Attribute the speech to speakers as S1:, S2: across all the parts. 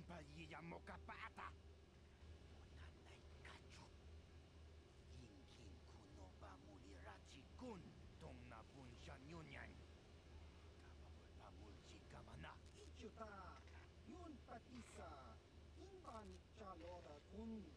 S1: kulpalyiya mo kapaata. Unanay kacho. Inkin kuno ba mulirachi kun tong napun siya nyunyan. Kapapul pa mulchi kamana.
S2: Ichuta, yun patisa, inban chalora kun.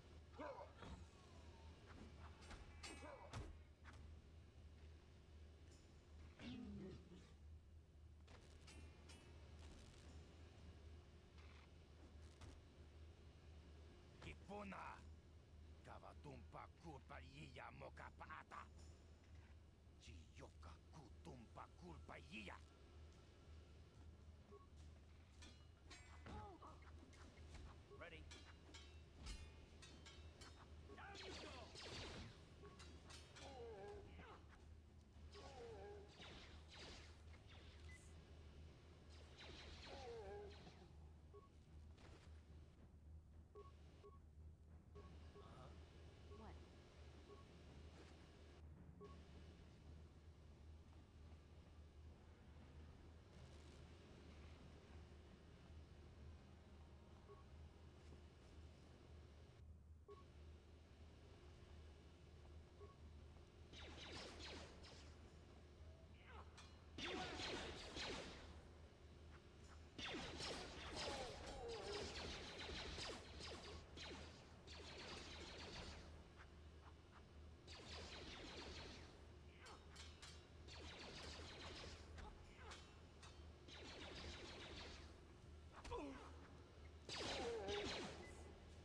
S1: Kipuna. Kavatumpa kulpalyiya mo kapaata. Chiyoka kutumpa kulpalyiya.
S3: Ready. Down you go!
S4: What?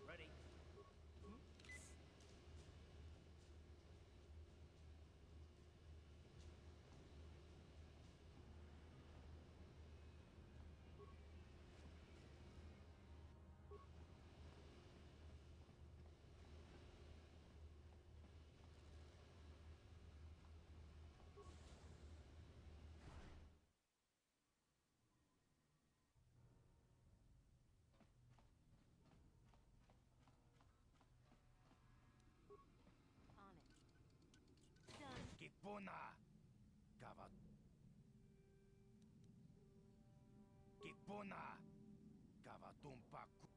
S3: Ready.
S4: On it. Done.
S1: Kipuna. Kipuna. Kavatumpa ku...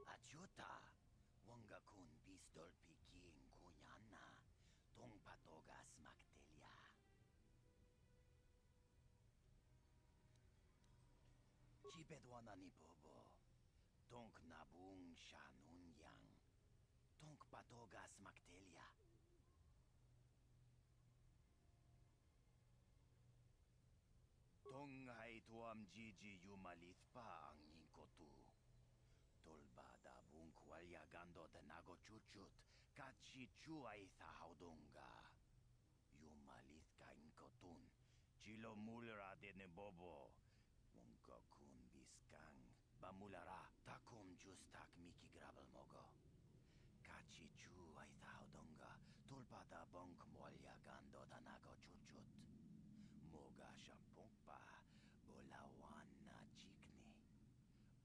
S1: Achuta. Wanga kun pistol piking kunyana. Tong patogas magtelia. Chipedwana ni bobo. Tonk nabung shanunyang. Tonk patogas magtelia. Tong hai tuam jiji yumalit pa ang inkotu. Tolba da bung kwalya gando de nago chuchut. Kachi chuay thahaudunga. Yumalit ka inkotun. Chilo mulra de ne bobo. Wonka kun biskang. Bamulara takum justak miki grabel mogo. Kachi chu ay thaudonga tulpa da bonk molya gando da nago chuchut. Moga shampong pa bolawan na chikni.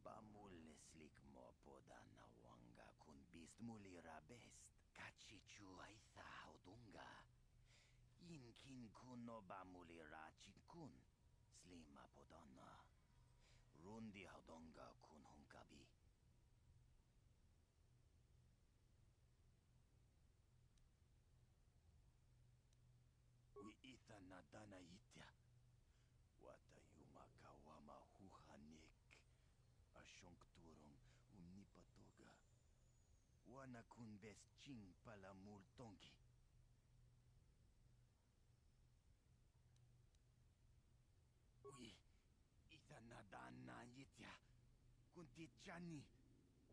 S1: Bamul slik mo po da na wanga kun bist mulira best. Kachi chu ay thaudonga. Inkin kuno bamulira chikun. Slima podonna. Rundi haudonga kun hunkabi. Wi itha na dana itya. Wata yuma kawama huhanik. Asyong turong unipatoga. Wana kun bes ching pala multongi. Wi itha na dana itya. Kunti chani.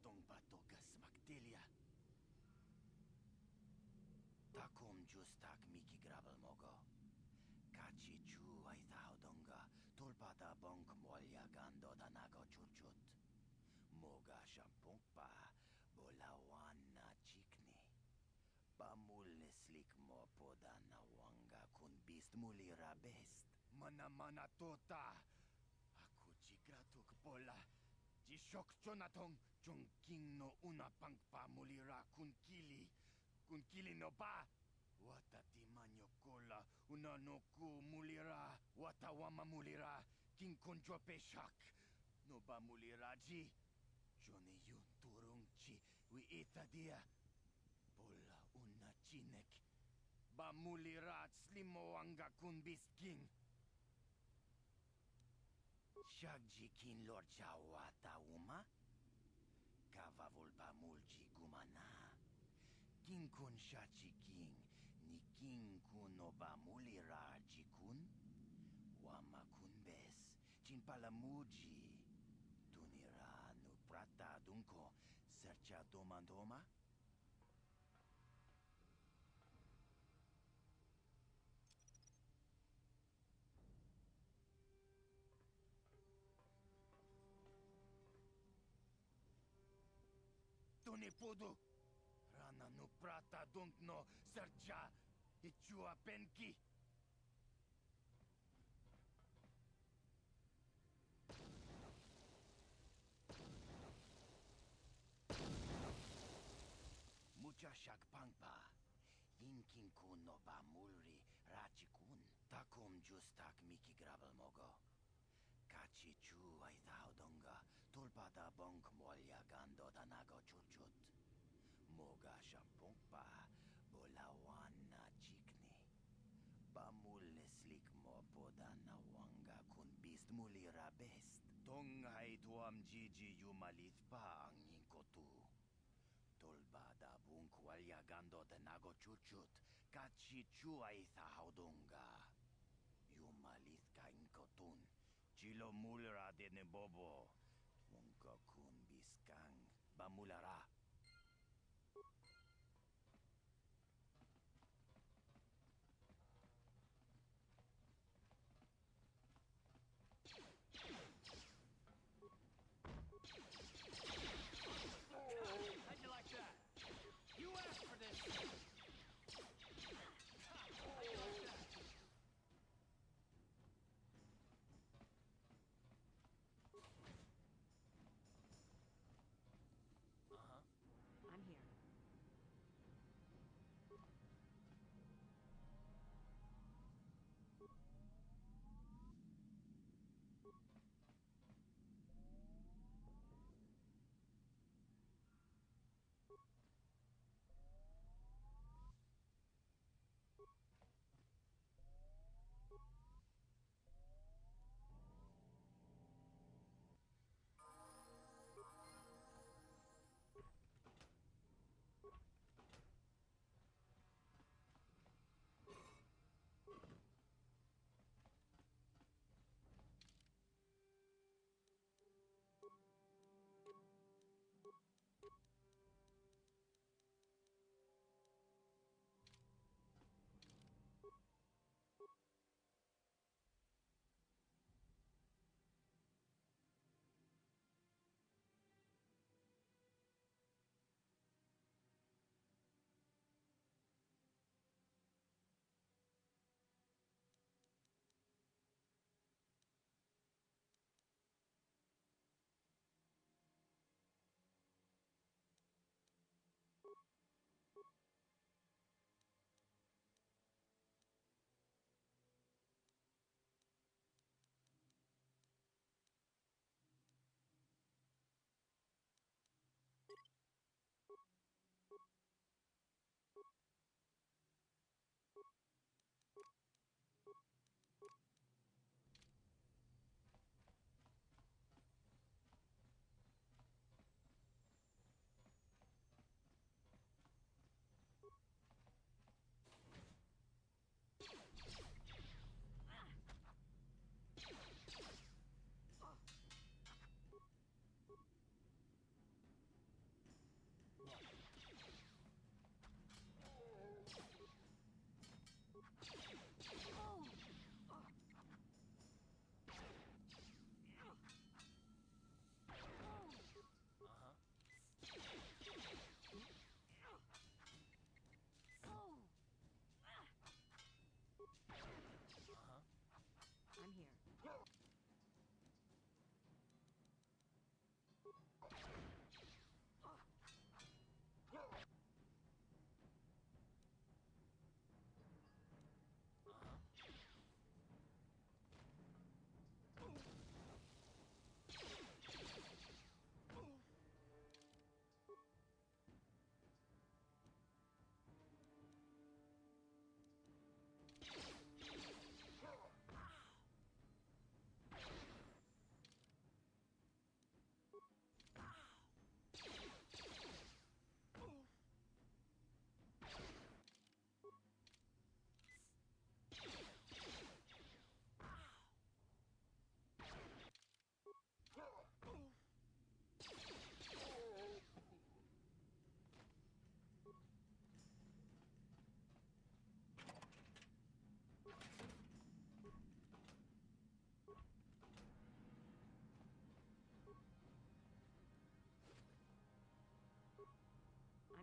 S1: Tong patogas magtelia. Takum justak miki grabel mogo. Kachi chu ay thaudonga. Tulpada bonk molya gando da nago chuchut. Moga shampong pa bolawan na chikni. Bamul slik mo poda na wanga kun bist mulira best. Mana tota. Aku chigratuk pola. Jishok chonatong chongking no una pangpa mulira kun kili. Kun kili no ba? Watati manyo kolo. Bola unanoku mulira watawama mulira kinkonjwa peshak no ba muliraji Johnny yun turungchi wi itadia Bola unachinek ba mulirat slimoanga kun bisking Shagji kin lord chawata uma Kava volba mulji gumana King kun shachi king ni king kun oba mulira jikun wama kun bes chin palamuji tunira no prata dunko sercha domandoma Tuni pudu Rana no prata dunk no sercha ichua penki Mucha shakpangpa Inkin kun no ba mulri rachikun takum justak miki grabel mogo Kachi chu ay donga tulpada bonk molya gando danago churchut Moga shampongpa bolawan na chikni Bamul neslik mo poda na wanga kun bist mulira best Tong hay tuam jiji yumalit pa ang inkotu Tolbada bunk walya gando danago churchut Kachi chu ay haudonga Yumalit ka inkotun Chilo mulra de nebobo Munko kun biskang Bamulara
S3: How'd you like that? You asked for this. How'd you like that? Uh-huh.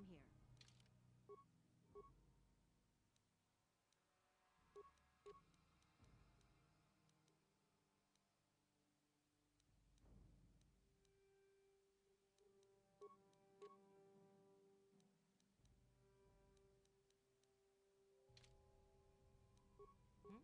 S4: I'm here. Hmm?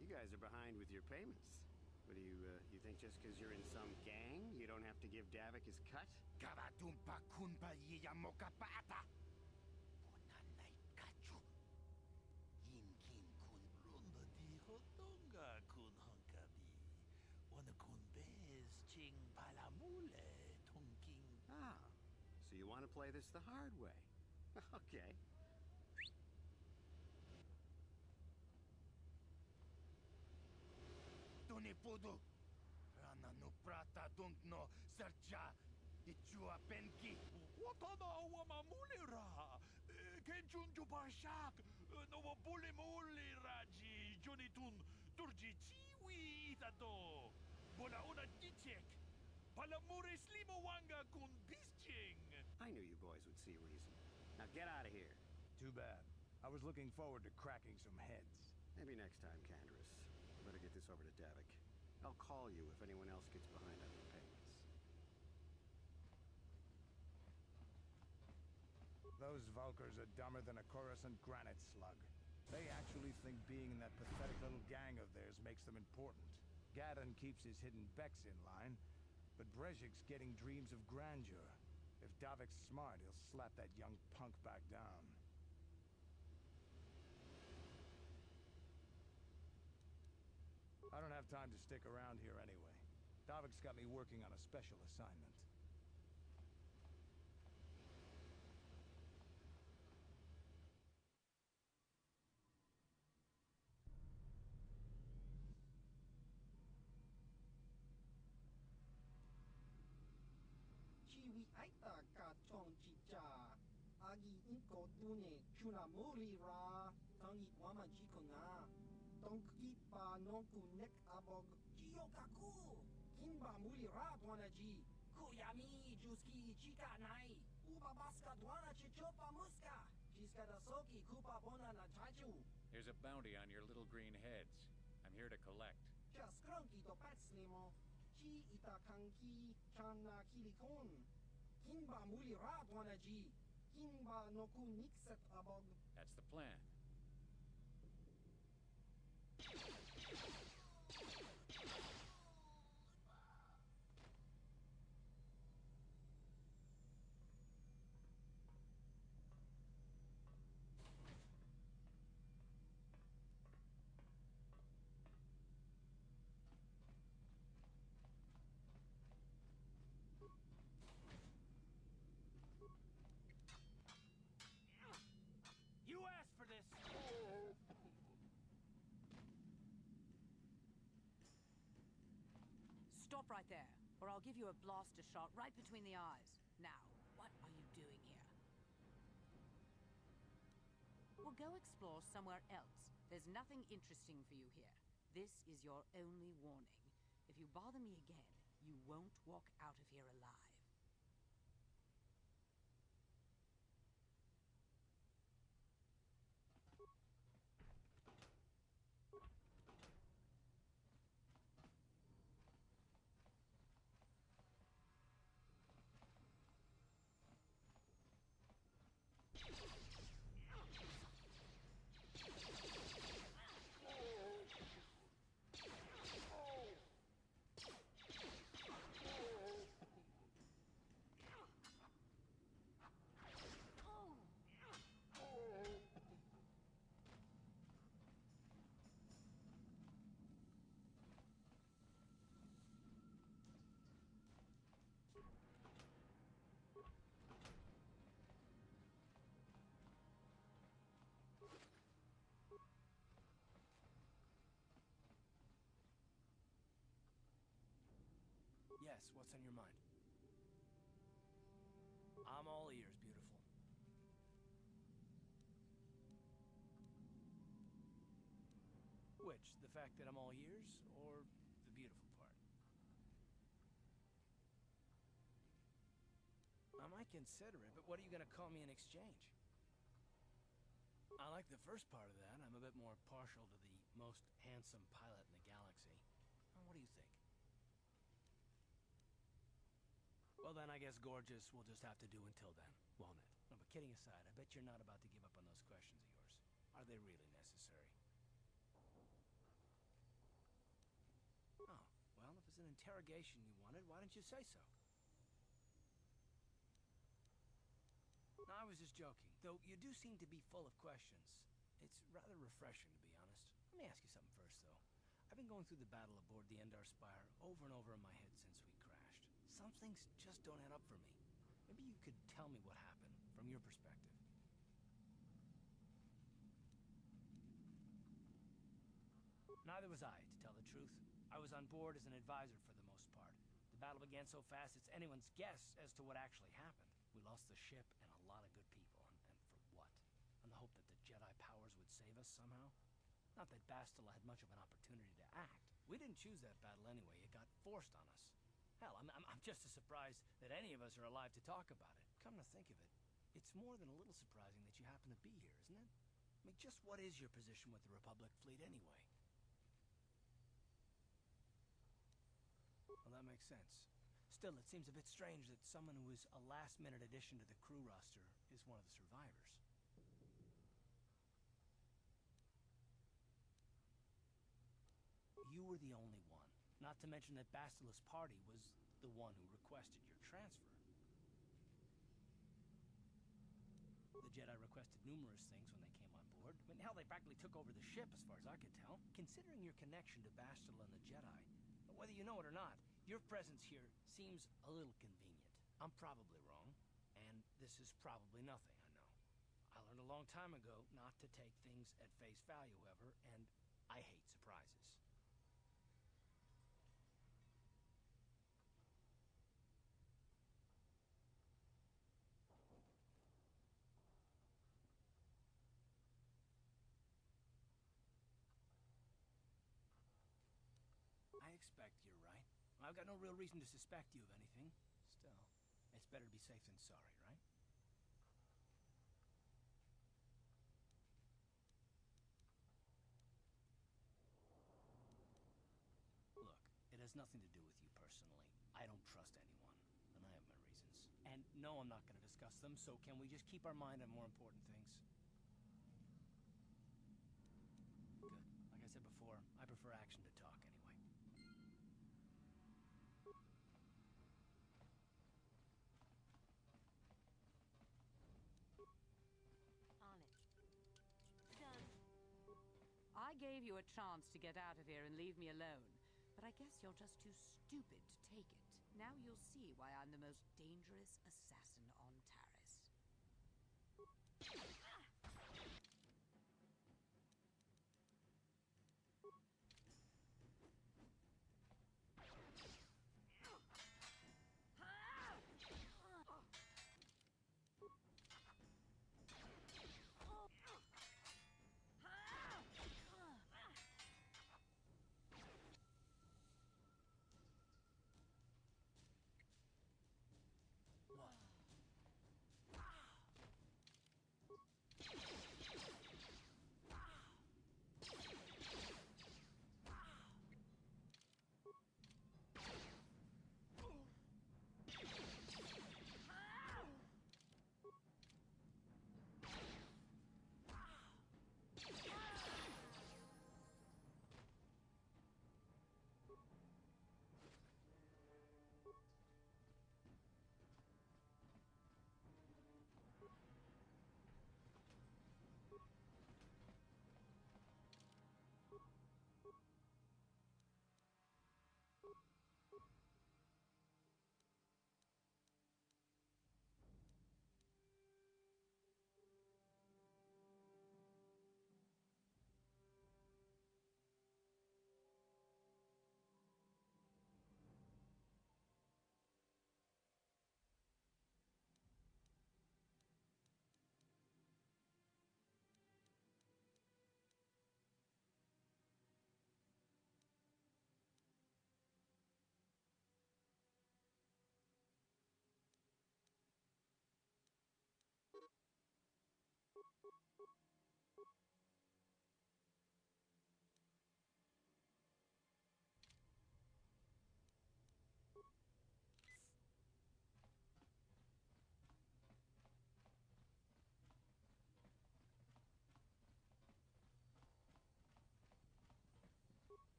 S5: You guys are behind with your payments. What do you think just because you're in some gang, you don't have to give Davik his cut?
S1: Karatumpa kunpa yiyamokapata. Punanay kachu. Yinkin kun
S3: Runda di hotonga kun honkabi. Wana kun bez ching palamule tongking.
S5: Ah, so you want to play this the hard way. Okay.
S1: Tunipudu. Rana no prata dunkno sercha. Ichua penki.
S3: Watana wamamulira. Kenchunju barshak. No bulimuli raji. Jonitun turji chiwi itato. Bona una dichek. Palamure slimo wanga kun bisching.
S5: I knew you boys would see reason. Now get out of here.
S6: Too bad. I was looking forward to cracking some heads.
S5: Maybe next time, Candris. Better get this over to Davik. I'll call you if anyone else gets behind on your payments.
S6: Those Vulkars are dumber than a Coruscant granite slug. They actually think being in that pathetic little gang of theirs makes them important. Gadon keeps his hidden Becks in line, but Brezhik's getting dreams of grandeur. If Davik's smart, he'll slap that young punk back down. I don't have time to stick around here anyway. Davik's got me working on a special assignment.
S2: Chiwi aita ka chong chicha. agi inko tune chuna muri ra tangi wama jikuna. Donki pa nonku nek abog jiyokaku. Kinba muri ra dwanaji. Kuyami juski chika nai. Uba baska dwana chichopa muska. Jiska da soki kupa bona na chaju.
S7: There's a bounty on your little green heads. I'm here to collect.
S2: Just cronky to patslimo. Chi itakanki chana kilikon. Kinba muri ra dwanaji. Kinba noku nikset abog.
S7: That's the plan.
S3: You asked for this!
S8: Stop right there, or I'll give you a blaster shot right between the eyes. Now, what are you doing here? Well, go explore somewhere else. There's nothing interesting for you here. This is your only warning. If you bother me again, you won't walk out of here alive.
S3: Yes, what's on your mind? I'm all ears, beautiful. Which? The fact that I'm all ears, or the beautiful part? I might consider it, but what are you gonna call me in exchange? I like the first part of that. I'm a bit more partial to the most handsome pilot in the galaxy. What do you think? Well, then I guess gorgeous will just have to do until then, won't it? No, but kidding aside, I bet you're not about to give up on those questions of yours. Are they really necessary? Oh, well, if it's an interrogation you wanted, why didn't you say so? No, I was just joking, though you do seem to be full of questions. It's rather refreshing, to be honest. Let me ask you something first, though. I've been going through the battle aboard the Endar Spire over and over in my head since we crashed. Some things just don't add up for me. Maybe you could tell me what happened, from your perspective. Neither was I, to tell the truth. I was on board as an advisor for the most part. The battle began so fast it's anyone's guess as to what actually happened. We lost the ship and a lot of good people, and for what? On the hope that the Jedi powers would save us somehow? Not that Bastila had much of an opportunity to act. We didn't choose that battle anyway. It got forced on us. Hell, I'm just as surprised that any of us are alive to talk about it. Come to think of it, it's more than a little surprising that you happen to be here, isn't it? I mean, just what is your position with the Republic fleet anyway? Well, that makes sense. Still, it seems a bit strange that someone who is a last-minute addition to the crew roster is one of the survivors. You were the only one. Not to mention that Bastila's party was the one who requested your transfer. The Jedi requested numerous things when they came on board. I mean, hell, they practically took over the ship, as far as I could tell. Considering your connection to Bastila and the Jedi, whether you know it or not, your presence here seems a little convenient. I'm probably wrong, and this is probably nothing, I know. I learned a long time ago not to take things at face value, however, and I hate surprises. I've got no real reason to suspect you of anything. Still, it's better to be safe than sorry, right? Look, it has nothing to do with you personally. I don't trust anyone, and I have my reasons. And no, I'm not going to discuss them, so can we just keep our mind on more important things? Good. Like I said before, I prefer action to talk anyway.
S4: On it. Done.
S8: I gave you a chance to get out of here and leave me alone, but I guess you're just too stupid to take it. Now you'll see why I'm the most dangerous assassin on Taris.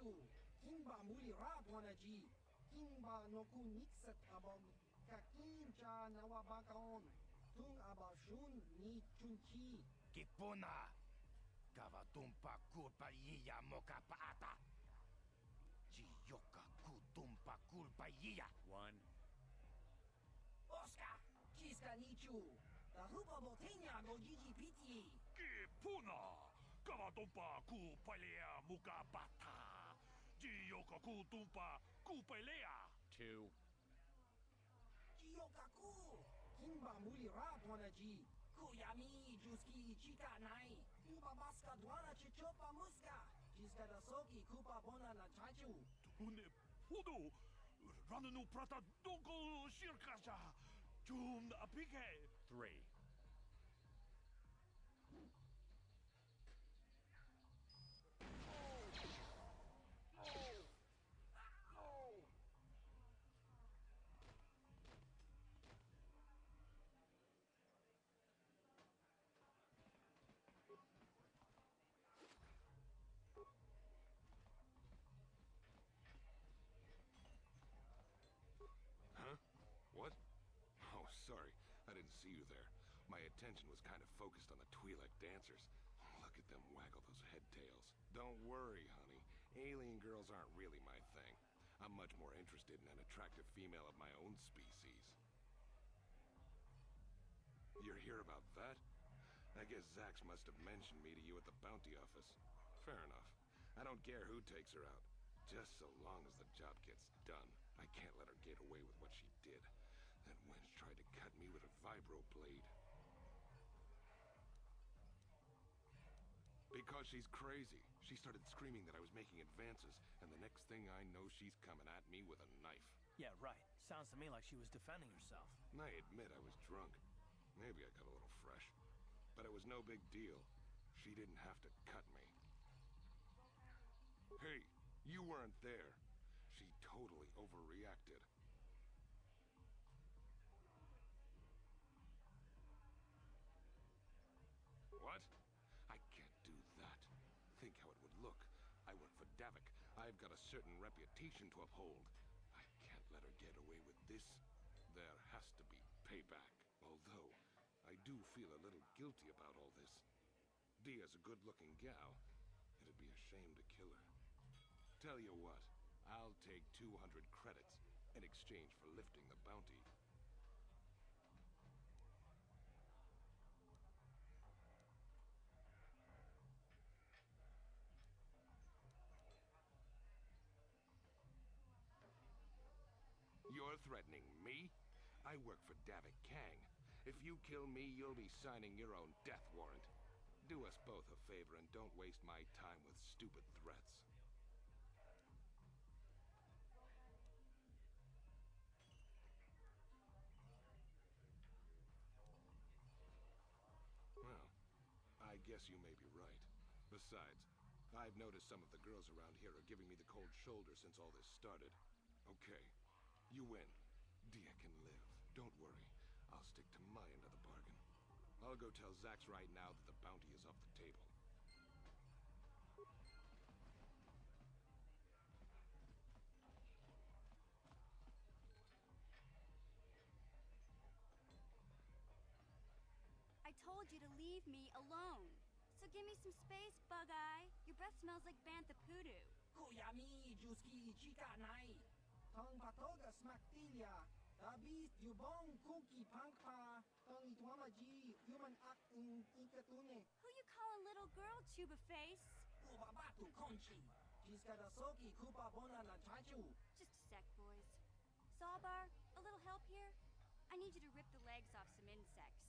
S2: nichu. Kimba muli rat wanaji. Kimba no ku nixet abog. Kakin cha nawabakaon. Tung abashun ni chunchi.
S1: Kipuna! Kavatumpa kulpa yiya moka paata! Chiyoka kutumpa kulpa yiya!
S7: One.
S2: Oscar! Chiska nichu. The hupa botenya go gigi piti.
S9: Kipuna! Kavatumpa kupalea mukapata! Jiyoka kutumpa kupalea!
S7: Two.
S2: Jiyokaku! Kimba muli rat wanaji. Kuyami juski chika nai. Uba baska dwana chichopa muska. Chiska da soki kupa bona na chachu.
S9: Tune pudu! Ranunu prata doko shirkasha! Chum apike!
S7: Three.
S10: Huh? What? Oh, sorry. I didn't see you there. My attention was kind of focused on the Twi'lek dancers. Look at them waggle those head tails. Don't worry, honey. Alien girls aren't really my thing. I'm much more interested in an attractive female of my own species. You're here about that? I guess Zax must have mentioned me to you at the bounty office. Fair enough. I don't care who takes her out. Just so long as the job gets done. I can't let her get away with what she did. That wench tried to cut me with a vibro blade. Because she's crazy. She started screaming that I was making advances, and the next thing I know, she's coming at me with a knife.
S3: Yeah, right. Sounds to me like she was defending herself.
S10: And I admit I was drunk. Maybe I got a little fresh. But it was no big deal. She didn't have to cut me. Hey, you weren't there. She totally overreacted. What? I can't do that. Think how it would look. I work for Davik. I've got a certain reputation to uphold. I can't let her get away with this. There has to be payback. Although, I do feel a little guilty about all this. Dia's a good-looking gal. It'd be a shame to kill her. Tell you what, I'll take 200 credits in exchange for lifting the bounty. You're threatening me? I work for Davik Kang. If you kill me, you'll be signing your own death warrant. Do us both a favor and don't waste my time with stupid threats. Well, I guess you may be right. Besides, I've noticed some of the girls around here are giving me the cold shoulder since all this started. Okay, you win. Dia can live. Don't worry. I'll stick to my end of the bargain. I'll go tell Zax right now that the bounty is off the table.
S4: I told you to leave me alone. So give me some space, Bug-Eye. Your breath smells like bantha poodoo.
S2: Kuyami juski chika nai. Tong patoga smaktilia. Tabis yubong kuki pangpa. Tong itwamaji human ak ikatune.
S4: Who you calling little girl, Chuba Face?
S2: Ubabatu konchi. Chiska da soki kupa bona na chachu.
S4: Just a sec, boys. Sawbar, a little help here? I need you to rip the legs off some insects.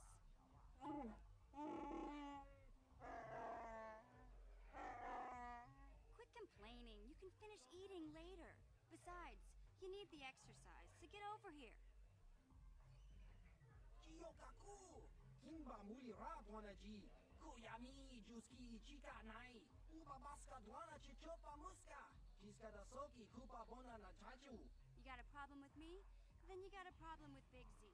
S4: Quit complaining. You can finish eating later. Besides, you need the exercise, so get over here.
S2: Jiyokaku. Kimba muli rat wanaji. Kuyami juski chika nai. Ubabaska dwana chichopa muska. Chiska da soki kupa bona na chachu.
S4: You got a problem with me? Then you got a problem with Big Z.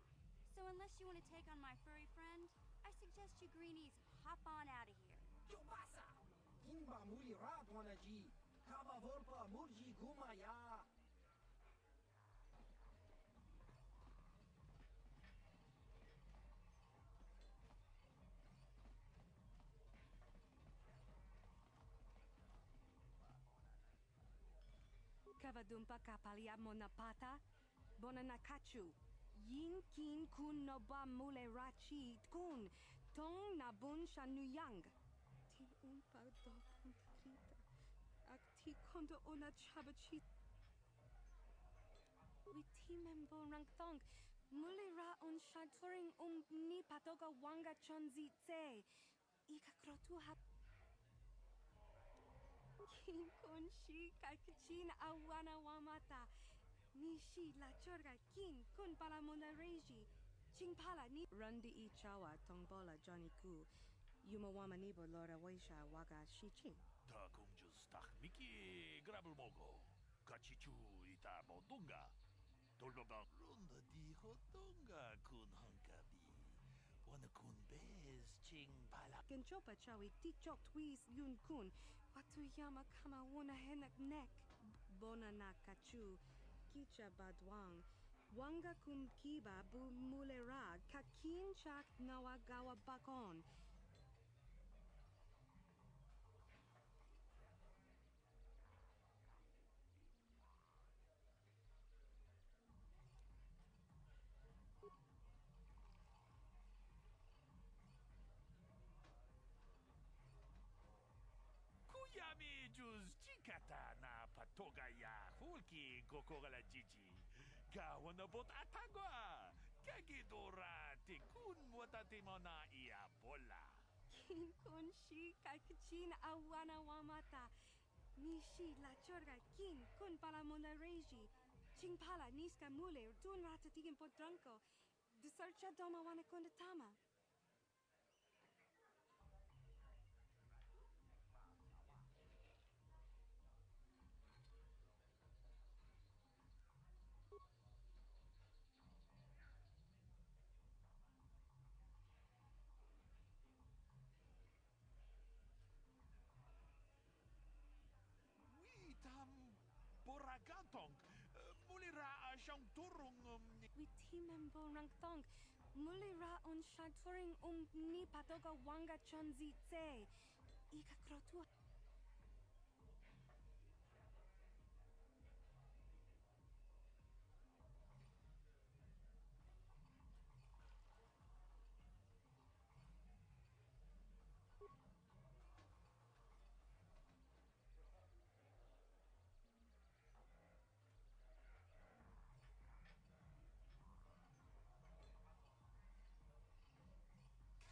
S4: So unless you want to take on my furry friend, I suggest you greenies hop on out of here.
S2: Chubasa. Kimba muli rat wanaji. Kaba vorpa murji gumaya.
S11: Kavadumpa kapalia monapata, bonanakachu. Yin kin kun no ba mule rachi kun, tong na bun shanuyang. Ti umpa do punta krita, ak ti kondo ona chabachi. With timem bo rangtong, mule ra on shaturing ni patoga wanga chonzi tse. Ika krotu ha. Kin kun shi kakachin awana wamata. Nishi la chorga kin kun pala mona reji. Ching pala ni rundi I chawa tongbola Johnny Ku. Yumawama nibo lora waisha waga shi ching.
S9: Ta kumjus tak miki grabel mogo. Kachichu ita bodunga. Tolbaba runda di hodunga kun hankabi. Wana kun bez ching pala.
S11: Genchopa chawi tikchok twis yun kun. Watuyama kama wona henak nek. Bona na kachu. Kicha badwang. Wanga kumkiba bu mulera. Kakin chak nawagawa bakon.
S9: Kuyami jus chikata na patoga ya hulki gokora jiji. Gawana bot atagwa. Kagidora tikun watatimona ia bola.
S11: Kin kun shi kakachin awana wamata. Nishi la chorga kin kun pala mona reji. Ching pala niska mule tun rata tigin potranko. Desarcha doma wana kundatama.
S9: Witam boragantong. Mulira asyang turong
S11: With timem bo rangtong. Mulira on shaturing ni patoga wanga chonzi tse. Ika krotu.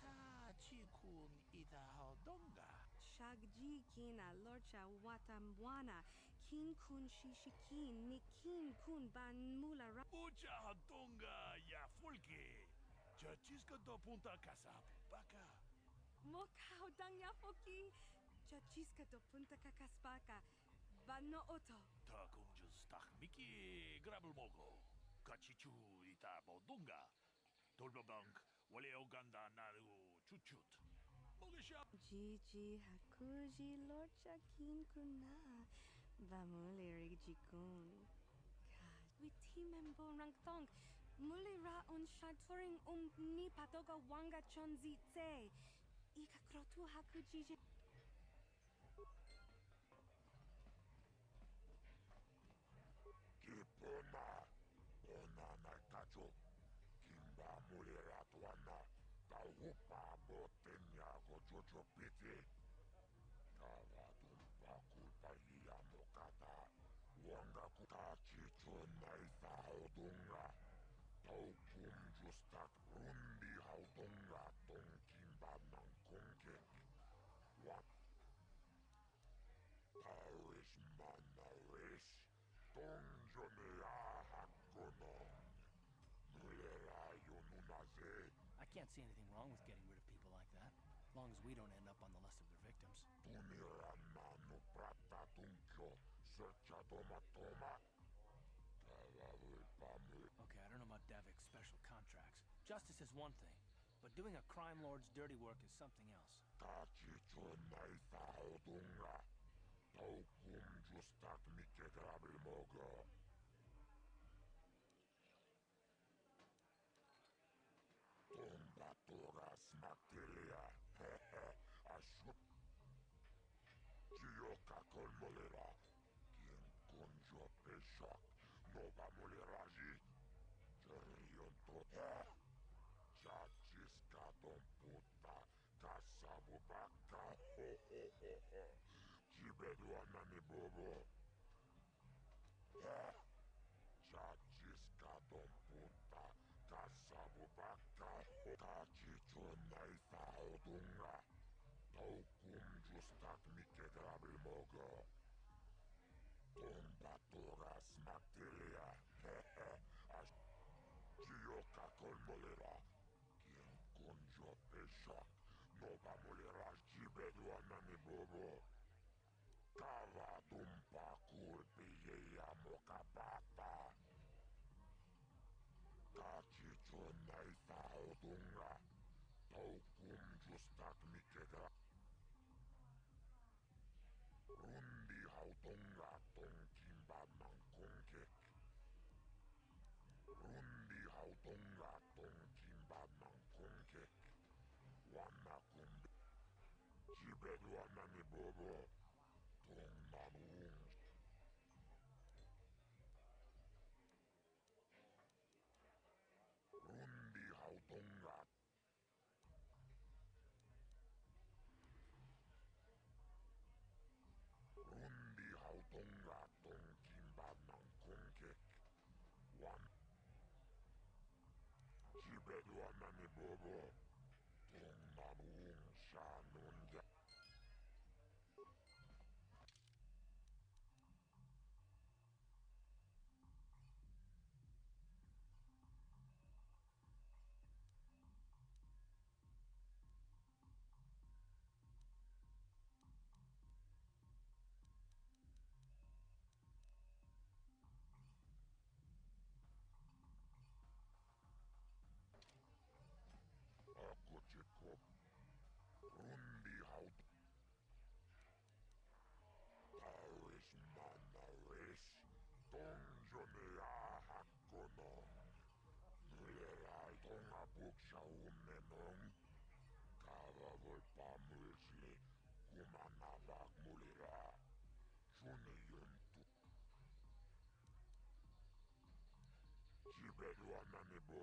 S9: Kachikun ita hodonga.
S11: Shagji kina lorcha watamwana. Kin kun shishikin ni kin kun ban mula ra.
S9: Ucha hodonga ya fulke. Chachiska do punta kasap. Baka.
S11: Mokao dang yafoki. Chachiska do punta kakaspaka. Bano oto.
S9: Ta kumjus tak miki grabel mogo. Kachichu ita bodunga. Tolbabank wale oganda naru chuchut. Mogisha.
S11: Gigi hakuji lorcha kin kuna. Bamule jikun. With timem bo rangtong. Mulira on shaturing ni patoga wanga chonzi tse. Ika krotu hakuji.
S12: Kipona, ona nakacho, kimba mulera tuana, taupa botenya gojojo piti. Kavadumpa kulpalia mokata, wanga kutachi chuna isa haudunga. Taukum justak rundi haudunga tong kimba nang kongke. Wat Taris manarish.
S3: I can't see anything wrong with getting rid of people like that, as long as we don't end up on the list of their victims. Okay, I don't know about Davik's special contracts. Justice is one thing, but doing a crime lord's dirty work is something else.
S12: Taukum justak mikke grabilmogo. Tomba toras materia. Ashut. Gioca col molera. Quien conjo peshak. Nova moleraji. Jerion to. Chachiska don puta. Kasabu baka. Jibedu anani bobo. Chachiska don puta. Kasabu baka. Kachichon naifa odunga. Taukum justak mikke grabilmogo. Tomba toras materia. Gioca col molera. Quien conjo peshak. Nova molera jibedu anani bobo. Kava tumpa kulpi yeya mokabata. Kachichon naifa odunga. Taukum justak mikke Rundi hautonga tonkimba mankonkek. Rundi hautonga tonkimba mankonkek. Wana kumbe. Jibedu anani bobo. Tong nanung. Rundi hautonga. Rundi hautonga tonkimba mankonkek. Wan. Jibedu anani bobo. Tong nanung shanunja. Akochekop. Rundi haut. Taris manaris. Tongjonea hakkonon. Nulerai tonga buksha unnenon. Kava volpa mulsli. Kumanavak mulira. Juniyuntu. Jibedu anani bo.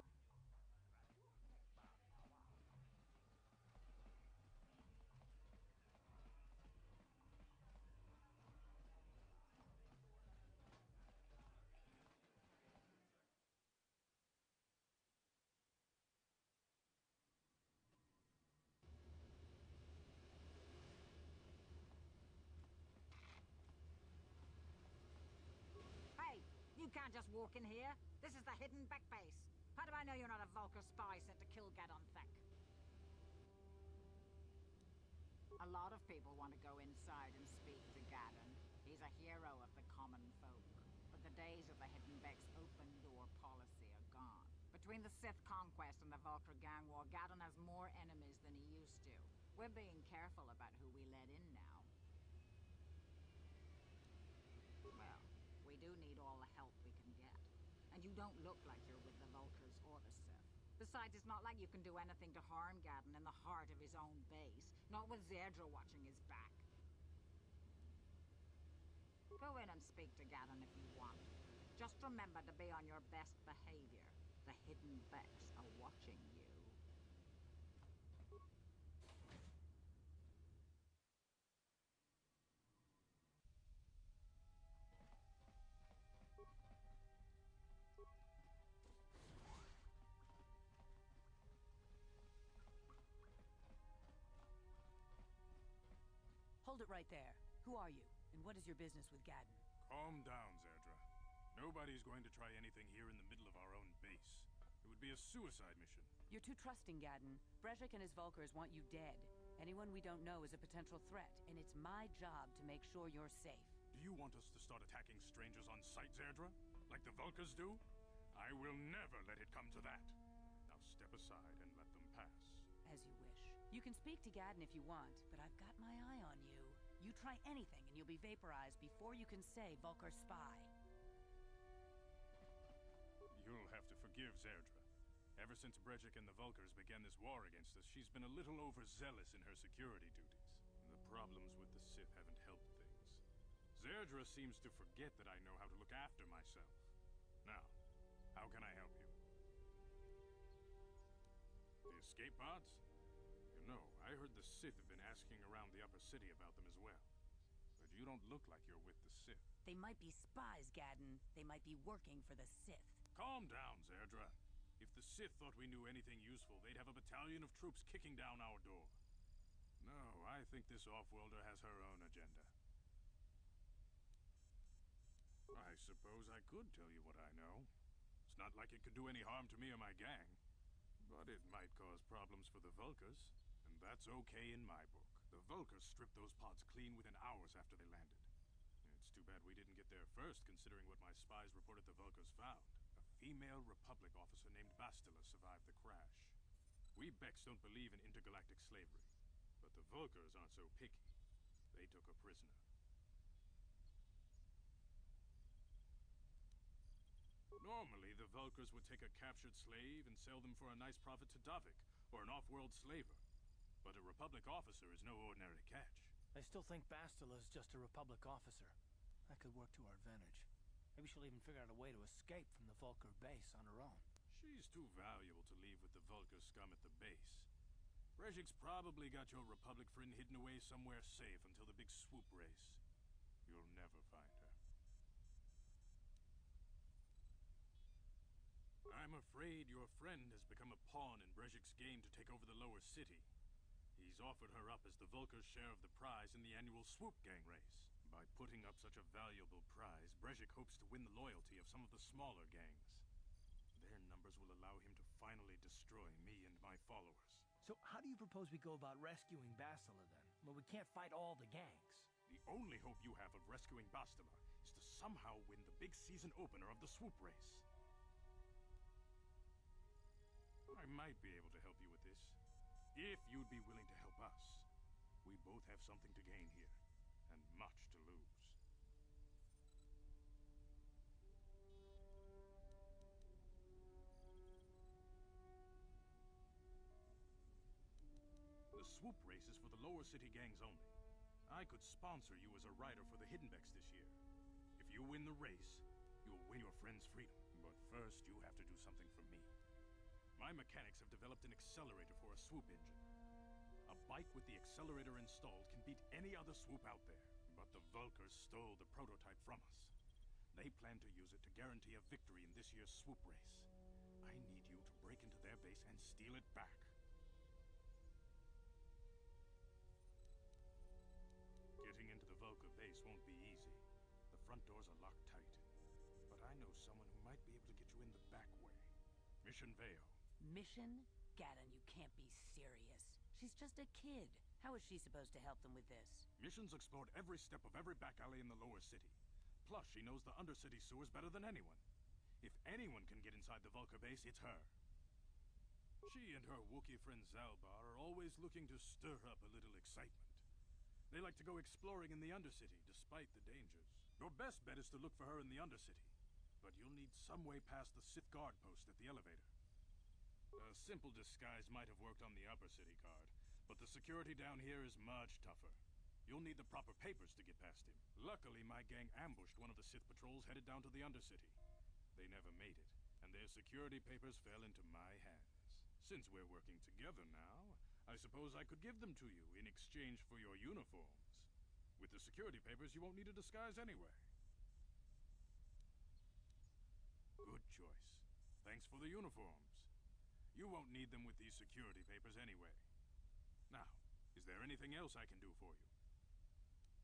S13: Hey, you can't just walk in here. This is the hidden back base. How do I know you're not a Vulcar spy sent to kill Gadon Thek? A lot of people want to go inside and speak to Gadon. He's a hero of the common folk. But the days of the hidden back's open door policy are gone. Between the Sith conquest and the Vulcar gang war, Gadon has more enemies than he used to. We're being careful about who we let in now. Well, we do need all the help we can get. And you don't look like you're with the Vulcars or the Sith. Besides, it's not like you can do anything to harm Gadon in the heart of his own base. Not with Zerdra watching his back. Go in and speak to Gadon if you want. Just remember to be on your best behavior. The hidden Becks are watching you.
S14: Hold it right there. Who are you, and what is your business with Gadon?
S15: Calm down, Zerdra. Nobody's going to try anything here in the middle of our own base. It would be a suicide mission.
S14: You're too trusting, Gadon. Brezhik and his Vulcars want you dead. Anyone we don't know is a potential threat, and it's my job to make sure you're safe.
S15: Do you want us to start attacking strangers on sight, Zerdra? Like the Vulcars do? I will never let it come to that. Now step aside and let them pass.
S14: As you wish. You can speak to Gadon if you want, but I've got my eye on you. You try anything and you'll be vaporized before you can say Vulcar spy.
S15: You'll have to forgive Zerdra. Ever since Brejik and the Vulkars began this war against us, she's been a little overzealous in her security duties. The problems with the Sith haven't helped things. Zerdra seems to forget that I know how to look after myself. Now, how can I help you? The escape pods? You know, I heard the Sith have been asking around the upper city about them as well. But you don't look like you're with the Sith.
S14: They might be spies, Gadden. They might be working for the Sith.
S15: Calm down, Zerdra. If the Sith thought we knew anything useful, they'd have a battalion of troops kicking down our door. No, I think this off-worlder has her own agenda. I suppose I could tell you what I know. It's not like it could do any harm to me or my gang. But it might cause problems for the Vulkars, and that's okay in my book. The Vulkars stripped those pods clean within hours after they landed. It's too bad we didn't get there first, considering what my spies reported the Vulkars found. A female Republic officer named Bastila survived the crash. We Becks don't believe in intergalactic slavery, but the Vulkars aren't so picky. They took a prisoner. Normally, the Vulkars would take a captured slave and sell them for a nice profit to Davik, or an off-world slaver. But a Republic officer is no ordinary catch.
S3: I still think Bastila is just a Republic officer. That could work to our advantage. Maybe she'll even figure out a way to escape from the Vulkar base on her own.
S15: She's too valuable to leave with the Vulkar scum at the base. Brejik's probably got your Republic friend hidden away somewhere safe until the big swoop race. You'll never find her. I'm afraid your friend has become a pawn in Brejik's game to take over the lower city. He's offered her up as the Vulkar's share of the prize in the annual swoop gang race. By putting up such a valuable prize, Brejik hopes to win the loyalty of some of the smaller gangs. Their numbers will allow him to finally destroy me and my followers.
S3: So how do you propose we go about rescuing Bastila then? Well, we can't fight all the gangs.
S15: The only hope you have of rescuing Bastila is to somehow win the big season opener of the swoop race. I might be able to help you with this, if you'd be willing to help us. We both have something to gain here, and much to lose. The swoop race is for the lower city gangs only. I could sponsor you as a rider for the Hidden Becks this year. If you win the race, you'll win your friend's freedom. But first, you have to do something for me. My mechanics have developed an accelerator for a swoop engine. A bike with the accelerator installed can beat any other swoop out there. But the Vulkars stole the prototype from us. They plan to use it to guarantee a victory in this year's swoop race. I need you to break into their base and steal it back. Getting into the Vulkar base won't be easy. The front doors are locked tight. But I know someone who might be able to get you in the back way. Mission Veo.
S14: Mission? Gadden, you can't be serious. She's just a kid. How is she supposed to help them with this?
S15: Mission's explored every step of every back alley in the lower city. Plus, she knows the undercity sewers better than anyone. If anyone can get inside the Vulkar base, it's her. She and her Wookiee friend Zalbar are always looking to stir up a little excitement. They like to go exploring in the undercity, despite the dangers. Your best bet is to look for her in the undercity. But you'll need some way past the Sith guard post at the elevator. A simple disguise might have worked on the upper city guard, but the security down here is much tougher. You'll need the proper papers to get past him. Luckily, my gang ambushed one of the Sith patrols headed down to the undercity. They never made it, and their security papers fell into my hands. Since we're working together now, I suppose I could give them to you in exchange for your uniforms. With the security papers, you won't need a disguise anyway. Good choice. Thanks for the uniforms. You won't need them with these security papers anyway. Now, is there anything else I can do for you?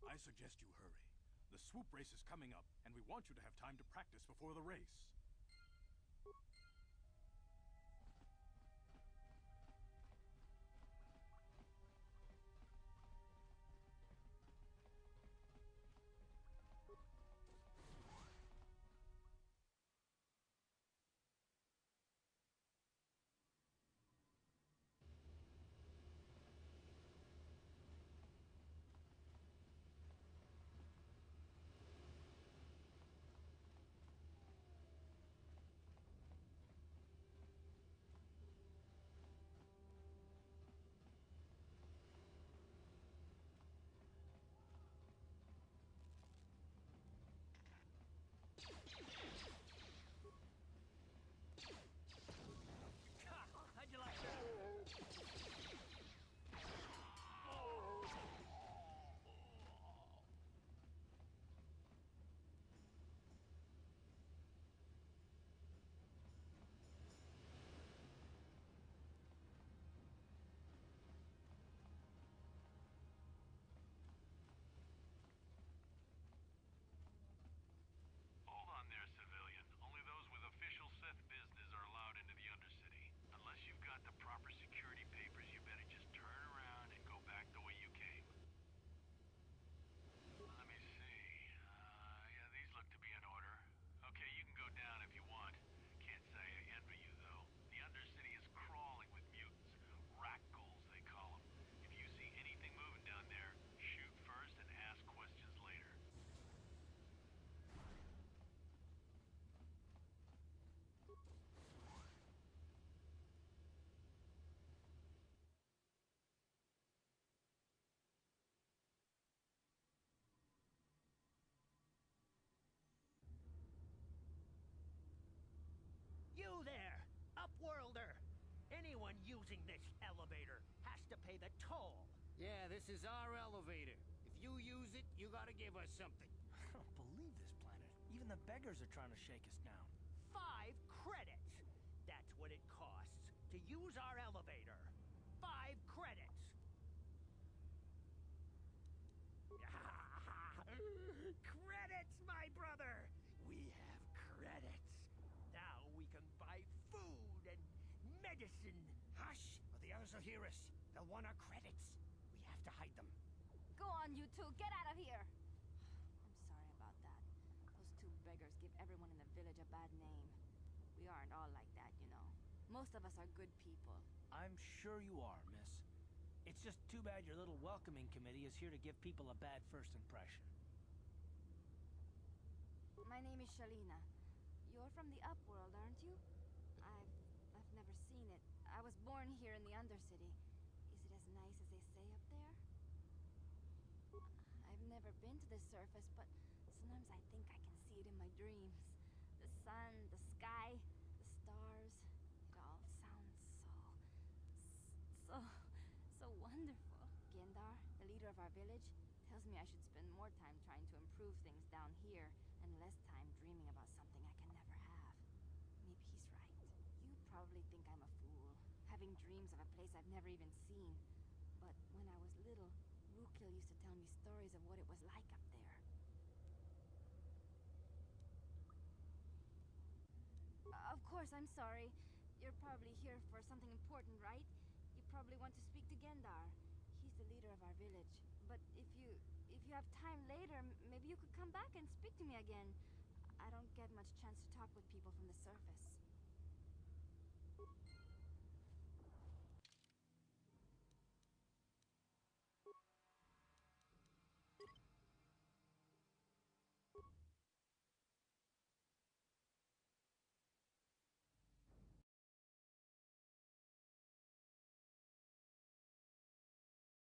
S15: I suggest you hurry. The swoop race is coming up, and we want you to have time to practice before the race.
S16: using this elevator has to pay the toll.
S5: Yeah, this is our elevator. If you use it, you gotta give us something.
S3: I don't believe this planet. Even the beggars are trying to shake us down.
S16: 5 credits. That's what it costs to use our elevator. 5 credits. Credits, my brother. We have credits. Now we can buy food and medicine.
S5: Hush, or the others will hear us. They'll want our credits. We have to hide them.
S4: Go on, you two. Get out of here. I'm sorry about that. Those 2 beggars give everyone in the village a bad name. We aren't all like that, you know. Most of us are good people.
S3: I'm sure you are, miss. It's just too bad your little welcoming committee is here to give people a bad first impression.
S4: My name is Shalina. You're from the Upworld, aren't you? I've never seen it. I was born here in the Undercity. Is it as nice as they say up there? I've never been to the surface, but sometimes I think I can see it in my dreams. The sun, the sky, the stars. It all sounds so wonderful. Gendar, the leader of our village, tells me I should spend more time trying to improve things down here and less time dreaming about something I can never have. Maybe he's right. You probably think I'm a fool, having dreams of a place I've never even seen. But when I was little, Rukil used to tell me stories of what it was like up there. Of course, I'm sorry. You're probably here for something important, right? You probably want to speak to Gendar. He's the leader of our village. But if you have time later, maybe you could come back and speak to me again. I don't get much chance to talk with